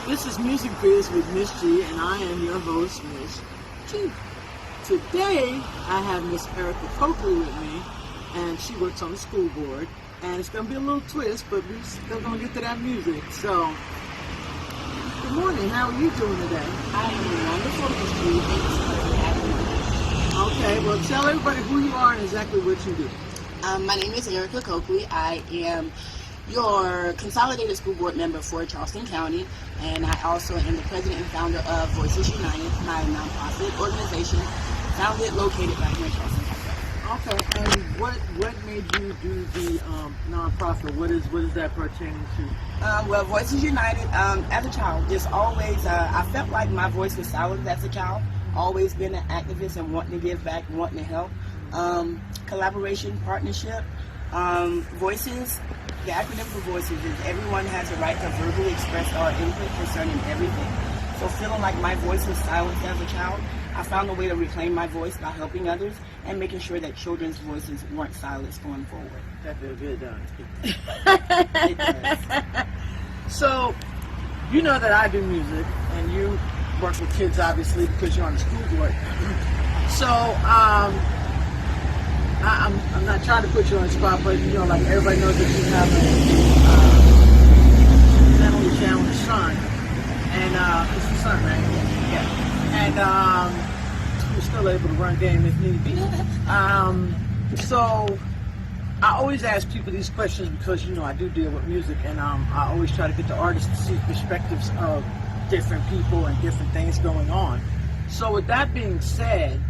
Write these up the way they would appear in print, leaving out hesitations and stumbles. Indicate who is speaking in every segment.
Speaker 1: This is Music Biz with Miss G, and I am your host, Miss G. Today, I have Miss Erica Coakley with me, and she works on the school board. And it's going to be a little twist, but we're still going to get to that music. So, good morning. How are you doing today?
Speaker 2: I am wonderful, Miss G. Thanks for having me.
Speaker 1: Okay, well, tell everybody who you are and exactly what you do.
Speaker 2: My name is Erica Coakley. I am your consolidated school board member for Charleston County, and I also am the president and founder of Voices United, my nonprofit organization, founded, located right here in Charleston County.
Speaker 1: Okay, and what made you do the nonprofit? What is that pertaining to?
Speaker 2: Well, Voices United, as a child, just always, I felt like my voice was silenced as a child, always been an activist and wanting to give back, wanting to help. Collaboration, partnership, Voices. The acronym for Voices is everyone has a right to verbally express our input concerning everything. So feeling like my voice was silenced as a child, I found a way to reclaim my voice by helping others and making sure that children's voices weren't silenced going forward.
Speaker 1: That feels good, don't
Speaker 2: it? It does.
Speaker 1: So, you know that I do music, and you work with kids, obviously, because you're on the school board. So, I'm not trying to put you on the spot, but you know, like everybody knows that you have a mentally challenged son, and it's your son, right? Yeah. And you're still able to run game if need be. So I always ask people these questions because you know I do deal with music, and I always try to get the artists to see perspectives of different people and different things going on. So with that being said,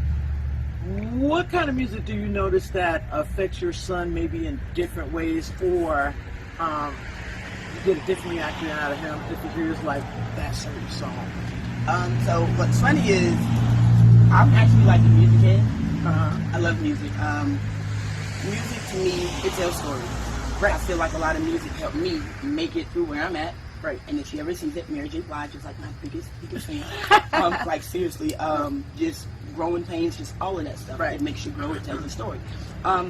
Speaker 1: what kind of music do you notice that affects your son maybe in different ways, or you get a different reaction out of him if he hears like that certain song?
Speaker 2: So what's funny is I'm actually like a music head. I love music. Music to me, it tells stories. Right. I feel like a lot of music helped me make it through where I'm at. Right. And if she ever sees it, Mary J. Blige is like my biggest fan. Like seriously, just growing pains, just all of that stuff. Right. It makes you grow, it tells a story.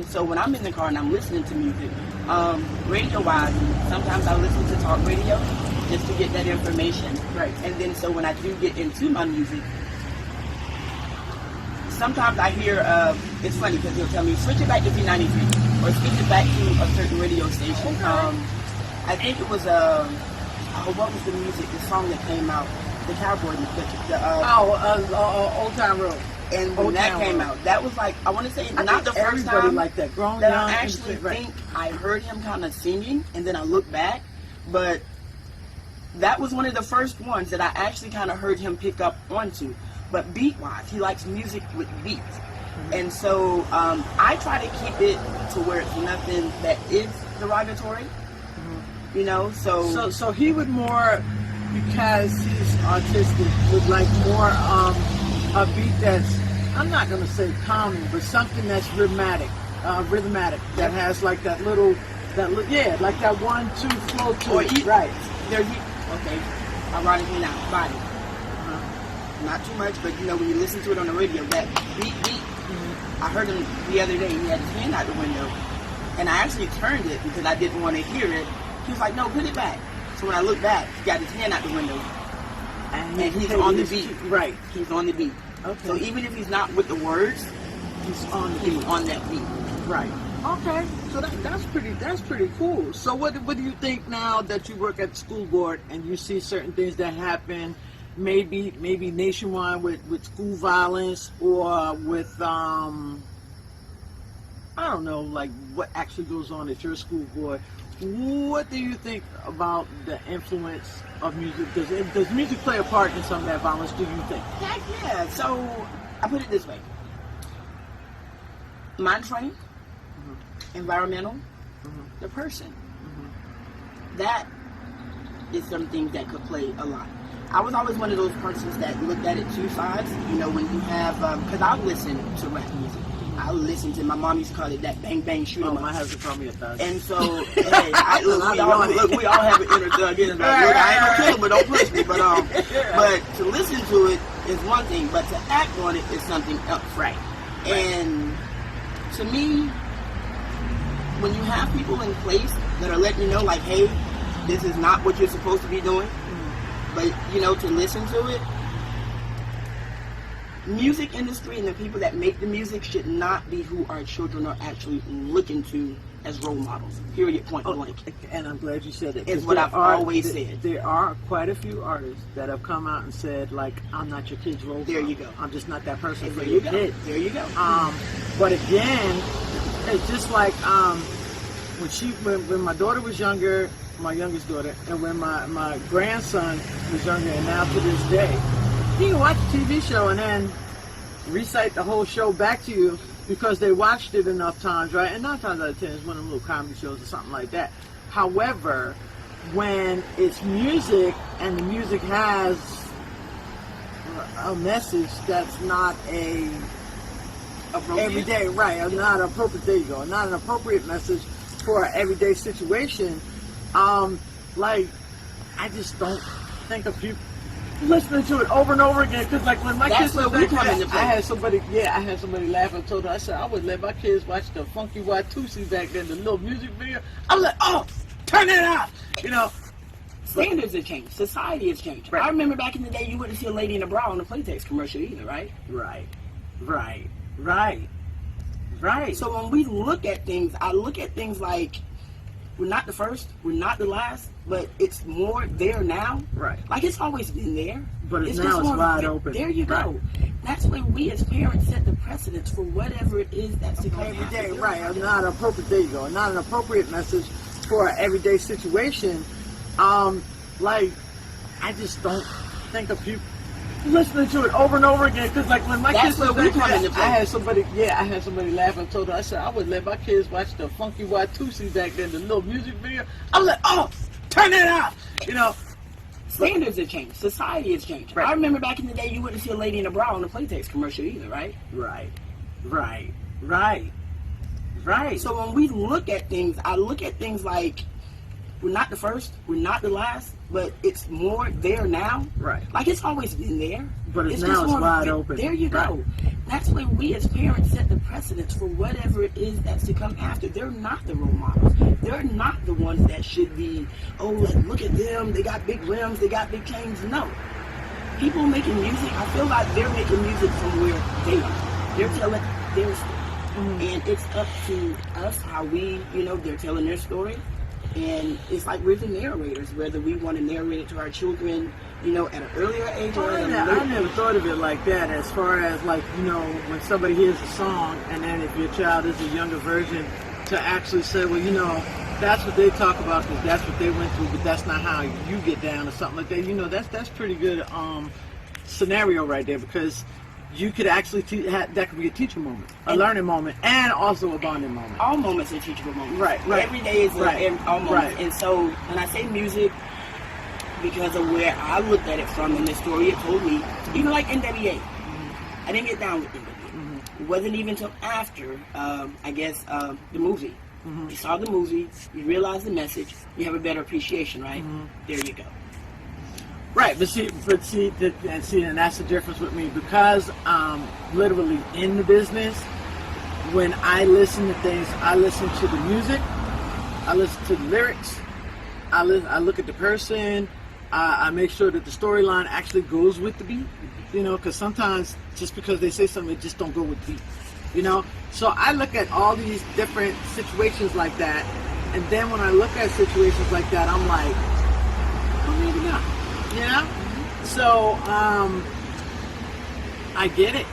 Speaker 2: So when I'm in the car and I'm listening to music, radio-wise, sometimes I listen to talk radio just to get that information. Right. And then so when I do get into my music, sometimes I hear, it's funny because he'll tell me, switch it back to B93 or switch it back to a certain radio station. Okay. I think it was what was the music? The song that came out, the cowboy,
Speaker 1: Old Town Road.
Speaker 2: And when that came out, that was like, I want to say, not the first time
Speaker 1: like that. Grown,
Speaker 2: that
Speaker 1: young,
Speaker 2: I actually think I heard him kind of singing, and then I looked back, but that was one of the first ones that I actually kind of heard him pick up onto. But beat-wise, he likes music with beats. Mm-hmm. And so I try to keep it to where it's nothing that is derogatory. You know,
Speaker 1: so he would more, because he's autistic, would like more a beat that's, I'm not gonna say calming, but something that's rhythmic, that has like like that 1, 2 flow to it. Right.
Speaker 2: Okay. Ironically now, body. Not too much, but you know when you listen to it on the radio, that beat. I heard him the other day. He had his hand out the window, and I actually turned it because I didn't want to hear it. He was like, no, put it back. So when I look back, he got his hand out the window. And he's on the beat.
Speaker 1: Right.
Speaker 2: He's on the beat. Okay. So even if he's not with the words, he's on that beat.
Speaker 1: Right. Okay. So that's pretty cool. So what do you think now that you work at the school board and you see certain things that happen maybe nationwide with school violence or with I don't know, like what actually goes on at your school board? What do you think about the influence of music? Does music play a part in some of that violence, do you think?
Speaker 2: Heck yeah. So I put it this way. Mind frame, environmental, the person. That is something that could play a lot. I was always one of those persons that looked at it two sides. You know, when you have, because I listen to rap music. I listen to, my mom used to call it that bang bang shoot 'em up.
Speaker 1: My husband called me a thug.
Speaker 2: And so, hey, we all have an inner thug in us. Look, I ain't no killer, but don't push me. But to listen to it is one thing, but to act on it is something else, right? And to me, when you have people in place that are letting you know, like, hey, this is not what you're supposed to be doing, But to listen to it, music industry and the people that make the music should not be who our children are actually looking to as role models. Period. Point blank.
Speaker 1: And I'm glad you said it.
Speaker 2: It's what I've always said.
Speaker 1: There are quite a few artists that have come out and said, like, I'm not your kid's role model.
Speaker 2: There you go.
Speaker 1: I'm just not that person for
Speaker 2: There
Speaker 1: your
Speaker 2: you go.
Speaker 1: kid.
Speaker 2: There you go.
Speaker 1: But again, it's just like when my daughter was younger, my youngest daughter, and when my grandson was younger, and now to this day, he can watch a TV show and then recite the whole show back to you because they watched it enough times, right? And 9 times out of 10 it's one of them little comedy shows or something like that. However, when it's music and the music has a message that's not everyday, right? Not appropriate. There you go. Not an appropriate message for an everyday situation. Like, I just don't think of people listening to it over and over again, because like when my kids was back then, I had somebody laugh. I told her, I said, I would let my kids watch the Funky Watusi back then, the little music video. I was like, oh, turn it out,
Speaker 2: Standards have changed. Society has changed. Right. I remember back in the day, you wouldn't see a lady in a bra on a Playtex commercial either, right? Right. So when we look at things, I look at things like, we're not the first, we're not the last, but it's more there now. Right. Like, it's always been there.
Speaker 1: But now it's wide open.
Speaker 2: There you go.
Speaker 1: Right.
Speaker 2: That's when we as parents set the precedence for whatever it is that's to come
Speaker 1: every day. Right. Not appropriate. There you go. Not an appropriate message for an everyday situation. Like, I just don't think of people listening to it over and over again, because like when my kids was back then, I had somebody laugh. I told her, I said, I would let my kids watch the Funky Watusi back then, the little music video. I was like, oh, turn it out,
Speaker 2: Standards have changed. Society has changed. Right. I remember back in the day, you wouldn't see a lady in a bra on a Playtex commercial either, right?
Speaker 1: Right.
Speaker 2: So when we look at things, I look at things like, we're not the first, we're not the last, but it's more there now. Right. Like, it's always been there.
Speaker 1: But now it's wide open.
Speaker 2: There you go. That's when we as parents set the precedence for whatever it is that's to come after. They're not the role models. They're not the ones that should be, oh, like, look at them, they got big rims, they got big chains. No. People making music, I feel like they're making music from where they are. They're telling their story. And it's up to us how we, they're telling their story. And it's like we're the narrators, whether we want to narrate it to our children, at an earlier age or at a later.
Speaker 1: I never thought of it like that, as far as like, when somebody hears a song and then if your child is a younger version, to actually say, well, that's what they talk about because that's what they went through, but that's not how you get down or something like that. That's pretty good scenario right there, because you could actually that could be a teaching moment, a learning moment, and also a bonding moment.
Speaker 2: All moments are teachable moments.
Speaker 1: Right.
Speaker 2: Every day is all moments. Right. And so when I say music, because of where I looked at it from in the story, it told me, even like NWA, I didn't get down with NWA. It wasn't even until after, the movie. You saw the movie, you realize the message, you have a better appreciation, right? There you go.
Speaker 1: Right, but see, and that's the difference with me, because I'm literally in the business. When I listen to things, I listen to the music, I listen to the lyrics, I look at the person, I make sure that the storyline actually goes with the beat, because sometimes just because they say something, it just don't go with the beat, So I look at all these different situations like that, and then when I look at situations like that, I'm like, oh, maybe not. So, I get it.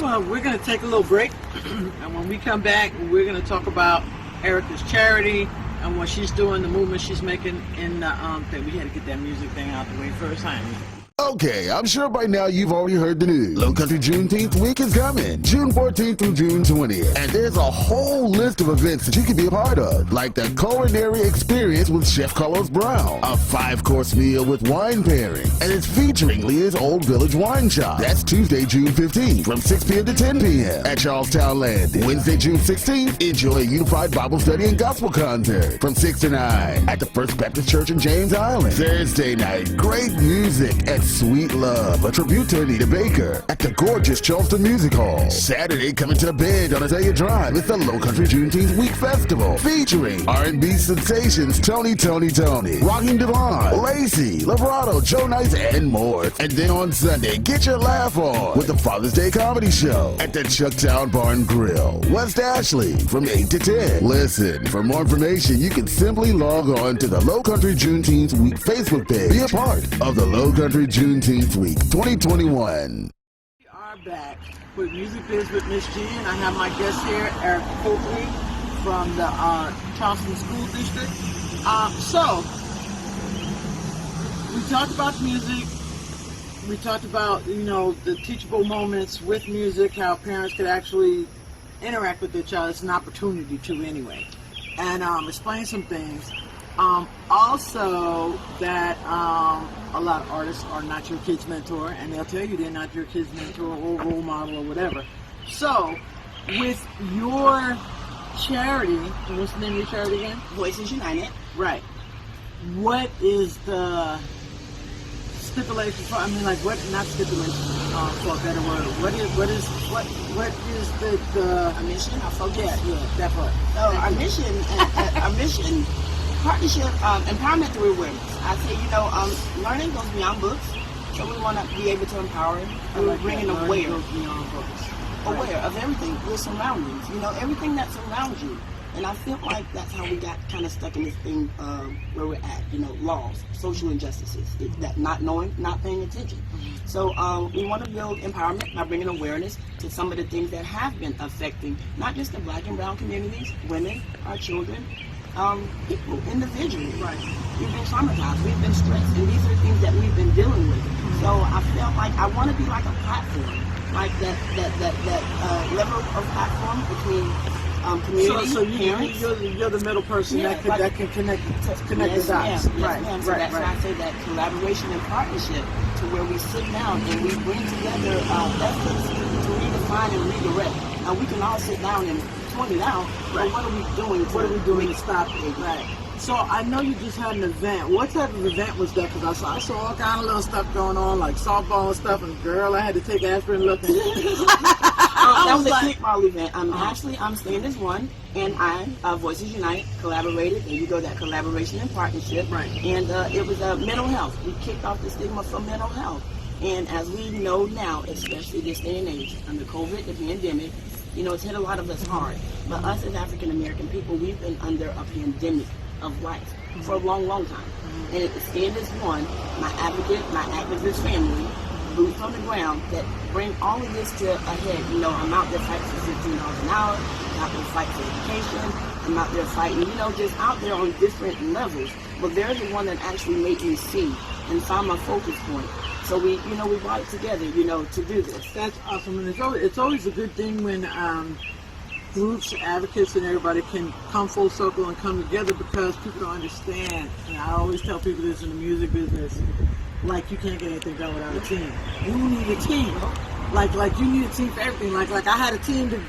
Speaker 1: Well, we're going to take a little break, and when we come back, we're going to talk about Erica's charity and what she's doing, the movement she's making in the thing. We had to get that music thing out the way first, honey.
Speaker 3: Okay, I'm sure by now you've already heard the news. Low Country Juneteenth week is coming, June 14th through June 20th. And there's a whole list of events that you can be a part of, like the culinary experience with Chef Carlos Brown, a 5-course meal with wine pairing, and it's featuring Leah's Old Village Wine Shop. That's Tuesday, June 15th from 6 p.m. to 10 p.m. at Charlestown Landing. Wednesday, June 16th, enjoy a unified Bible study and gospel concert from 6 to 9 at the First Baptist Church in James Island. Thursday night, great music at Sweet Love, a tribute to Anita Baker at the gorgeous Charleston Music Hall. Saturday, coming to the bend on Azalea Drive with the Low Country Juneteenth Week Festival, featuring R&B sensations Tony, Raheem Devon, Lacey, Labrato, Joe Nice, and more. And then on Sunday, get your laugh on with the Father's Day Comedy Show at the Chucktown Bar and Grill, West Ashley, from 8 to 10. Listen, for more information, you can simply log on to the Low Country Juneteenth Week Facebook page. Be a part of the Low Country Juneteenth Week 2021.
Speaker 1: We are back with Music Biz with Miss G, and I have my guest here, Eric Coakley from the Charleston School District. So, we talked about music. We talked about, the teachable moments with music, how parents could actually interact with their child. It's an opportunity to anyway. And explain some things. Also, that a lot of artists are not your kid's mentor, and they'll tell you they're not your kid's mentor or role model or whatever. So, with your charity, what's the name of your charity again?
Speaker 2: Voices United.
Speaker 1: Right. What is the stipulation for? What? Not stipulation for a better word. What is the
Speaker 2: Our mission, our focus.
Speaker 1: Yeah, that part.
Speaker 2: So our mission, partnership, empowerment through awareness. I say, learning goes beyond books, so we want to be able to empower through bringing aware of everything, your surroundings, everything that surrounds you. And I feel like that's how we got kind of stuck in this thing where we're at, laws, social injustices, that not knowing, not paying attention. So we want to build empowerment by bringing awareness to some of the things that have been affecting not just the Black and brown communities, women, our children, people, individually. Right. We've been traumatized, we've been stressed, and these are things that we've been dealing with. So I felt like I want to be like a platform, like that level of platform between community,
Speaker 1: so
Speaker 2: parents.
Speaker 1: You're the middle person that can connect the dots.
Speaker 2: Yes, ma'am. So that's why I say that collaboration and partnership, to where we sit down and we bring together efforts to redefine and redirect. Now we can all sit down and point it out, but what are we doing? What are we doing to stop it?
Speaker 1: Right. So I know you just had an event. What type of event was that? Because I saw all kind of little stuff going on, like softball and stuff. And girl, I had to take aspirin looking.
Speaker 2: That was a kickball event. Actually, I'm Stand as One, and Voices Unite collaborated. There you go, that collaboration and partnership.
Speaker 1: Right.
Speaker 2: And it was mental health. We kicked off the stigma for mental health. And as we know now, especially this day and age, under COVID, the pandemic, it's hit a lot of us hard. But us as African American people, we've been under a pandemic of life for a long, long time. And at the Stand as One, my activist family, boots on the ground, that bring all of this to a head. I'm out there fighting for $15 an hour, I'm out there fighting for education, I'm out there fighting, just out there on different levels. But they're the one that actually made me see and find my focus point. So we brought it together, to do this.
Speaker 1: That's awesome. And it's always a good thing when groups, advocates, and everybody can come full circle and come together, because people don't understand. And I always tell people this in the music business, like, you can't get anything done without a team. You need a team. Like you need a team for everything. Like I had a team to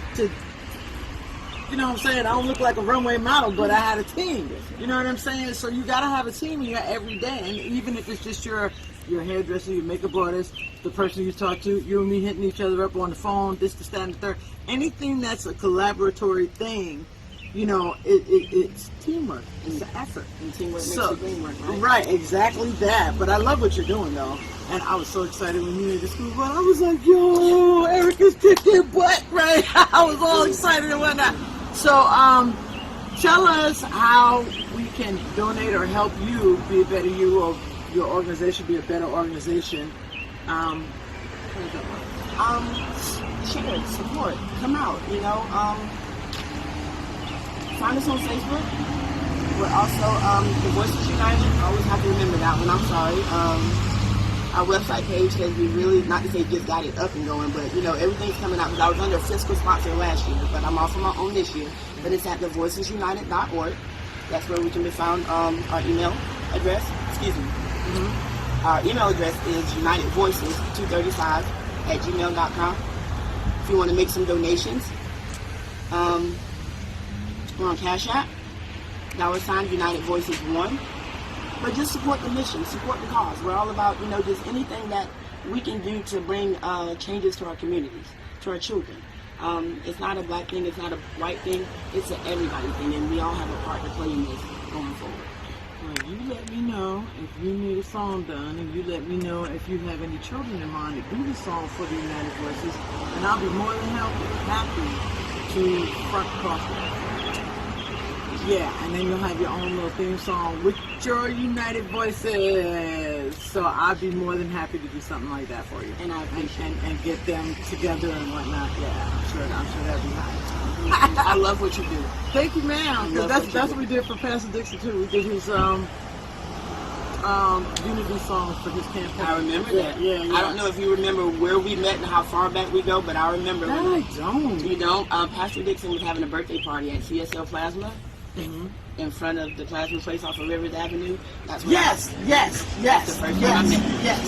Speaker 1: you know what I'm saying? I don't look like a runway model, but I had a team. You know what I'm saying? So you gotta have a team in here every day. And even if it's just your hairdresser, your makeup artist, the person you talk to, you and me hitting each other up on the phone, this, that, and the third. Anything that's a collaboratory thing, it's teamwork. It's an effort.
Speaker 2: And teamwork makes the dream work, right?
Speaker 1: Right, exactly that. But I love what you're doing, though. And I was so excited when you went to school. But I was like, yo, Erica's kicking butt, right? I was all excited and whatnot. So, tell us how we can donate or help you be a better you, or your organization be a better organization. How does that work?
Speaker 2: Share, support, come out, find us on Facebook. We're also the Voices United. I always have to remember that one. I'm sorry. Our website page has been really, not to say just got it up and going, but everything's coming out, because I was under a fiscal sponsor last year, but I'm off on my own this year. But it's at thevoicesunited.org. That's where we can be found. Our email address, Our email address is unitedvoices235@gmail.com. If you want to make some donations, we're on Cash App, $United Voices 1. but just support the mission, support the cause. We're all about, just anything that we can do to bring changes to our communities, to our children. It's not a black thing, it's not a white thing, it's an everybody thing, and we all have a part to play in this going forward.
Speaker 1: Well, you let me know if you need a song done, and you let me know if you have any children in mind to do the song for the United Voices, and I'll be more than happy to front across that. Yeah, and then you'll have your own little theme song with your United Voices. So I'd be more than happy to do something like that for you,
Speaker 2: And I appreciate
Speaker 1: and get them together and whatnot. Yeah, I'm sure that'd be nice.
Speaker 2: I love what you do.
Speaker 1: Thank you, ma'am. Because
Speaker 2: Love
Speaker 1: that's what we did for Pastor Dixon too. We did his unity songs for his campaign.
Speaker 2: I remember that.
Speaker 1: Yeah.
Speaker 2: I don't know if you remember where we met and how far back we go, but I remember.
Speaker 1: No, I don't.
Speaker 2: You don't? Pastor Dixon was having a birthday party at CSL Plasma. In front of the plasma place off of Rvsd Avenue. That's where
Speaker 1: Yes.
Speaker 2: That's the first time I met him.
Speaker 1: Yes.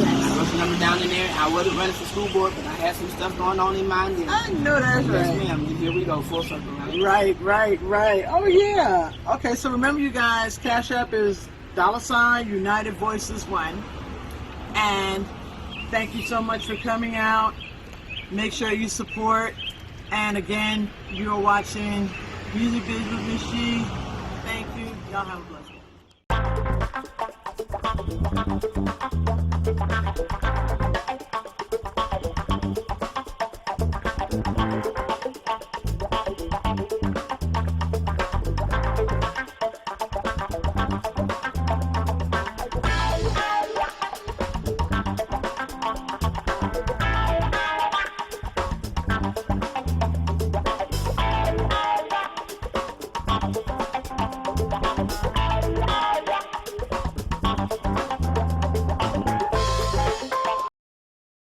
Speaker 2: I wrote the number down in there. I wasn't running for school board, but I had some stuff going on in mind. And
Speaker 1: I know that's
Speaker 2: yes,
Speaker 1: right.
Speaker 2: ma'am. And here we go, full circle.
Speaker 1: Right. Oh yeah. Okay, so remember, you guys, Cash App is $ United Voices 1. And thank you so much for coming out. Make sure you support. And again, you are watching Music Biz with Miss G. Thank you. Y'all have a blessed day.